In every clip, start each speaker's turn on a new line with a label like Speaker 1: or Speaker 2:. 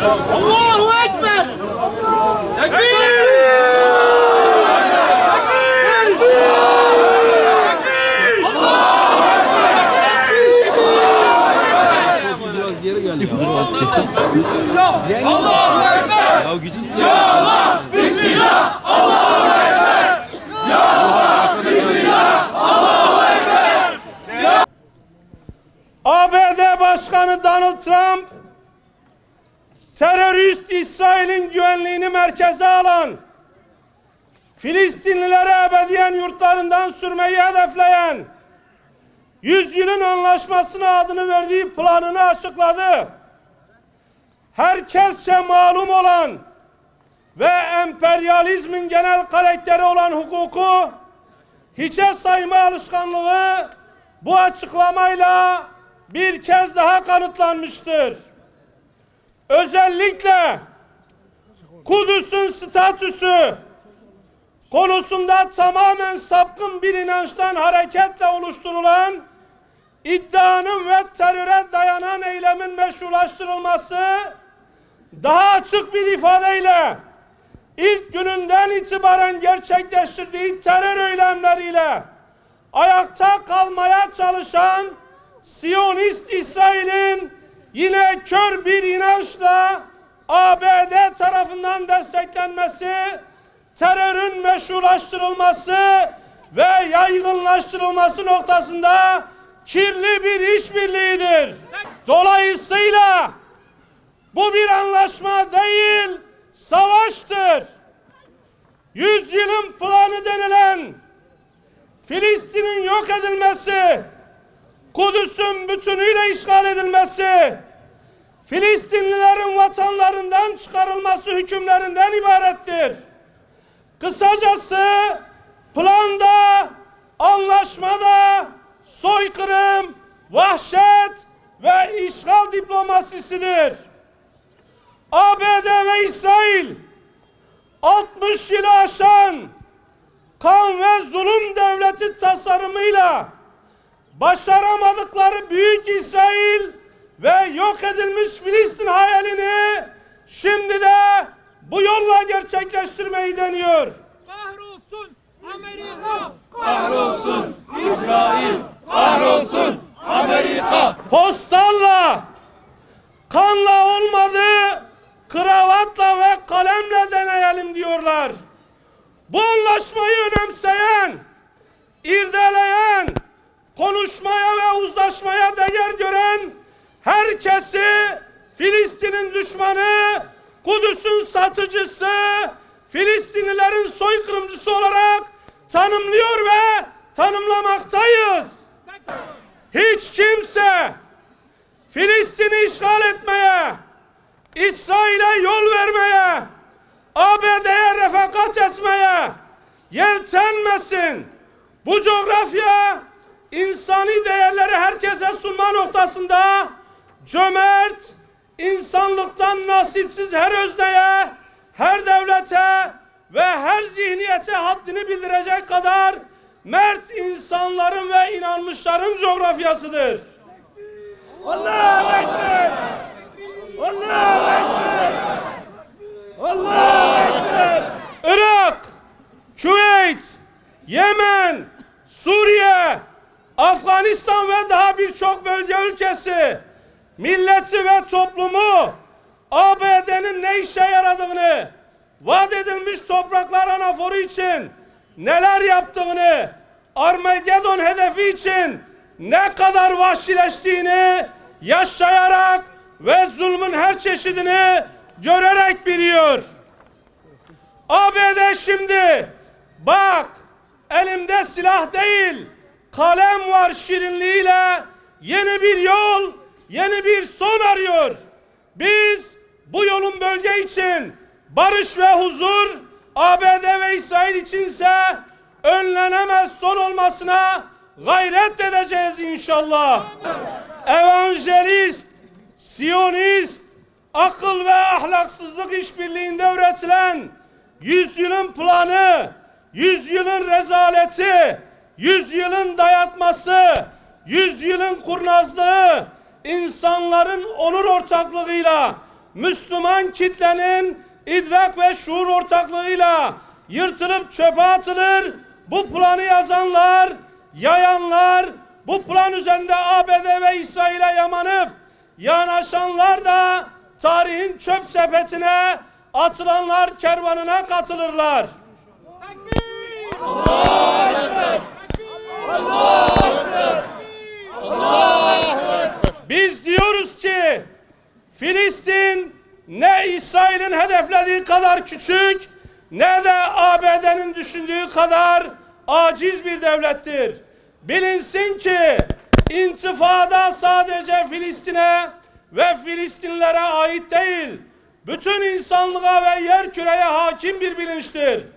Speaker 1: Allahu Ekber! Tekbir!
Speaker 2: Biraz geri gel ya.
Speaker 1: Bismillah! Allahu Ekber!
Speaker 2: Ya gücün
Speaker 1: Ya Allah! Bismillah! Allahu Ekber! Ya Allah! Bismillah! Allahu Ekber!
Speaker 3: ABD Başkanı Donald Trump, terörist İsrail'in güvenliğini merkeze alan, Filistinlilere ebediyen yurtlarından sürmeyi hedefleyen, 100 yılın anlaşmasına adını verdiği planını açıkladı. Herkesçe malum olan ve emperyalizmin genel karakteri olan hukuku hiçe sayma alışkanlığı bu açıklamayla bir kez daha kanıtlanmıştır. Özellikle Kudüs'ün statüsü konusunda tamamen sapkın bir inançtan hareketle oluşturulan iddianın ve teröre dayanan eylemin meşrulaştırılması, daha açık bir ifadeyle ilk gününden itibaren gerçekleştirdiği terör eylemleriyle ayakta kalmaya çalışan Siyonist İsrail'in yine kör bir inançla ABD tarafından desteklenmesi, terörün meşrulaştırılması ve yaygınlaştırılması noktasında kirli bir işbirliğidir. Dolayısıyla bu bir anlaşma değil, savaştır. 100 yılın planı denilen Filistin'in yok edilmesi, Kudüs'ün bütünüyle işgal edilmesi, Filistinlilerin vatanlarından çıkarılması hükümlerinden ibarettir. Kısacası planda, anlaşmada soykırım, vahşet ve işgal diplomasisidir. ABD ve İsrail 60 yılı aşan kan ve zulüm devleti tasarımıyla başaramadıkları Büyük İsrail ve yok edilmiş Filistin hayalini şimdi de bu yolla gerçekleştirmeyi deniyor.
Speaker 1: Kahrolsun Amerika! Kahrolsun İsrail! Kahrolsun Amerika!
Speaker 3: Postalla, kanla olmadı, kravatla ve kalemle deneyelim diyorlar. Bu anlaşmayı önemseyen, irdeleyen, konuşmaya ve uzlaşmaya değer gören herkesi Filistin'in düşmanı, Kudüs'ün satıcısı, Filistinlilerin soykırımcısı olarak tanımlıyor ve tanımlamaktayız. Hiç kimse Filistin'i işgal etmeye, İsrail'e yol vermeye, ABD'ye refakat etmeye yeltenmesin. Bu coğrafya insani değerleri herkese sunma noktasında cömert, insanlıktan nasipsiz her özneye, her devlete ve her zihniyete haddini bildirecek kadar mert insanların ve inanmışların coğrafyasıdır. Allahu Ekber! Allahu Ekber! Allahu Ekber! Irak, Küveyt, Yemen, Suriye, Afganistan ve daha birçok bölge ülkesi, milleti ve toplumu ABD'nin ne işe yaradığını, vaat edilmiş topraklar anaforu için neler yaptığını, Armageddon hedefi için ne kadar vahşileştiğini yaşayarak ve zulmün her çeşidini görerek biliyor. ABD şimdi bak elimde silah değil kalem var şirinliğiyle yeni bir yol, yeni bir son arıyor. Biz bu yolun bölge için barış ve huzur, ABD ve İsrail içinse önlenemez son olmasına gayret edeceğiz inşallah. Evangelist, Siyonist, akıl ve ahlaksızlık işbirliğinde üretilen 100 yılın planı, 100 yılın rezaleti, 100 yılın dayatması, 100 yılın kurnazlığı, insanların onur ortaklığıyla Müslüman kitlenin idrak ve şuur ortaklığıyla yırtılıp çöpe atılır. Bu planı yazanlar, yayanlar, bu plan üzerinde ABD ve İsrail'e yamanıp yanaşanlar da tarihin çöp sepetine atılanlar kervanına katılırlar. Biz diyoruz ki Filistin ne İsrail'in hedeflediği kadar küçük ne de ABD'nin düşündüğü kadar aciz bir devlettir. Bilinsin ki intifada sadece Filistin'e ve Filistinlilere ait değil, bütün insanlığa ve yerküreye hakim bir bilinçtir.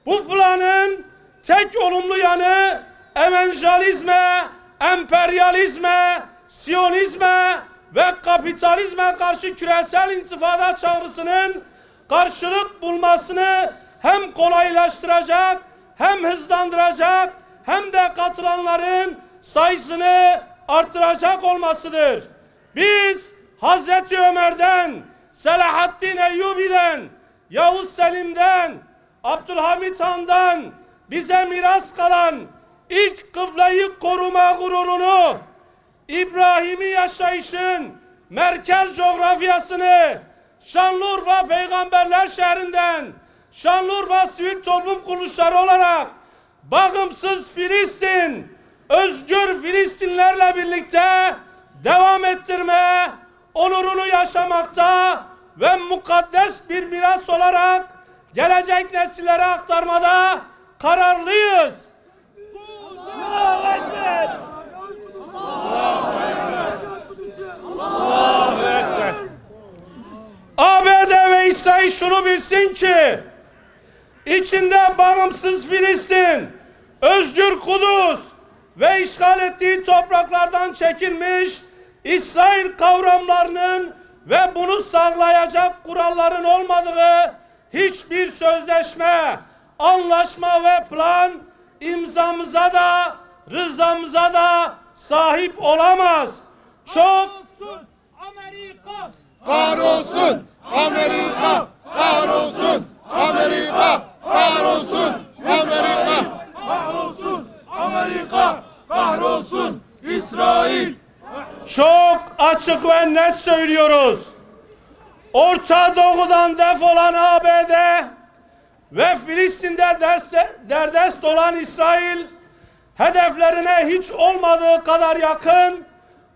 Speaker 3: Bu planın tek olumlu yanı evangelizme, emperyalizme, siyonizme ve kapitalizme karşı küresel intifada çağrısının karşılık bulmasını hem kolaylaştıracak, hem hızlandıracak, hem de katılanların sayısını artıracak olmasıdır. Biz Hazreti Ömer'den, Selahaddin Eyyubi'den, Yavuz Selim'den, Abdülhamit Han'dan bize miras kalan ilk kıbleyi koruma gururunu, İbrahimi yaşayışın merkez coğrafyasını Şanlıurfa Peygamberler Şehri'nden Şanlıurfa Sivil Toplum Kuruluşları olarak bağımsız Filistin, özgür Filistinlerle birlikte devam ettirme, onurunu yaşamakta ve mukaddes bir miras olarak gelecek nesillere aktarmada kararlıyız. Allahu Ekber! Allahu Ekber! ABD ve İsrail şunu bilsin ki içinde bağımsız Filistin, özgür Kudüs ve işgal ettiği topraklardan çekilmiş İsrail kavramlarının ve bunu sağlayacak kuralların olmadığı hiçbir sözleşme, anlaşma ve plan imzamıza da rızamıza da sahip olamaz. Çok
Speaker 1: Amerika!
Speaker 4: Kahrolsun Amerika! Kahrolsun Amerika! Kahrolsun Amerika!
Speaker 1: Kahrolsun Amerika! Kahrolsun İsrail!
Speaker 3: çok açık ve net söylüyoruz. Orta Doğu'dan defolan ABD ve Filistin'de derdest olan İsrail hedeflerine hiç olmadığı kadar yakın,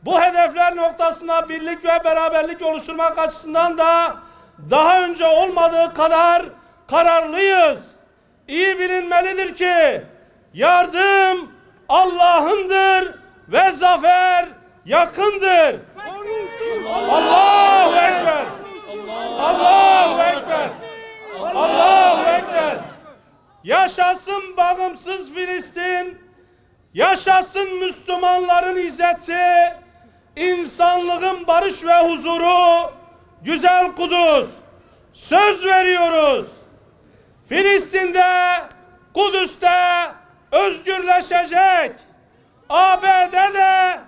Speaker 3: bu hedefler noktasında birlik ve beraberlik oluşturmak açısından da daha önce olmadığı kadar kararlıyız. İyi bilinmelidir ki yardım Allah'ındır ve zafer yakındır. Allahu Ekber! Allahu Ekber! Allahu Ekber! Yaşasın bağımsız Filistin, yaşasın Müslümanların izzeti, insanlığın barış ve huzuru, güzel Kudüs. Söz veriyoruz. Filistin'de, Kudüs'te özgürleşecek. ABD'de,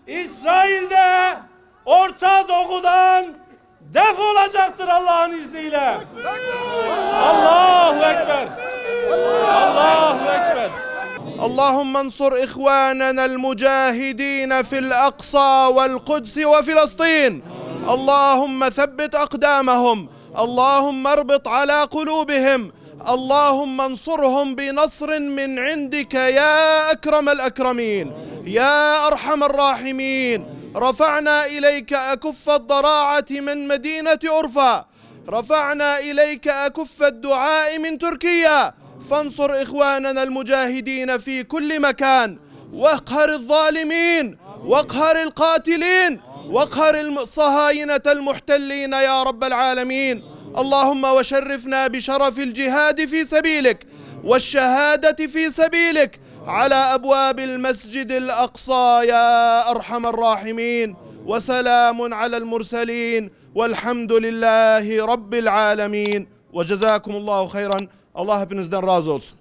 Speaker 3: İsrail'de, Orta Doğu'dan defolacaktır Allah'ın izniyle. Allahu Ekber. Allahu Ekber.
Speaker 4: اللهم انصر إخواننا المجاهدين في الأقصى والقدس وفلسطين. اللهم ثبت أقدامهم. اللهم اربط على قلوبهم. اللهم انصرهم بنصر من عندك يا أكرم الأكرمين يا أرحم الراحمين. رفعنا إليك أكف الضراعة من مدينة أورفا. رفعنا إليك أكف الدعاء من تركيا. فانصر إخواننا المجاهدين في كل مكان، واقهر الظالمين، واقهر القاتلين، واقهر الصهاينة المحتلين يا رب العالمين. اللهم وشرفنا بشرف الجهاد في سبيلك والشهادة في سبيلك على أبواب المسجد الأقصى يا أرحم الراحمين. وسلام على المرسلين والحمد لله رب العالمين. وجزاكم الله خيرا. Allah hepinizden razı olsun.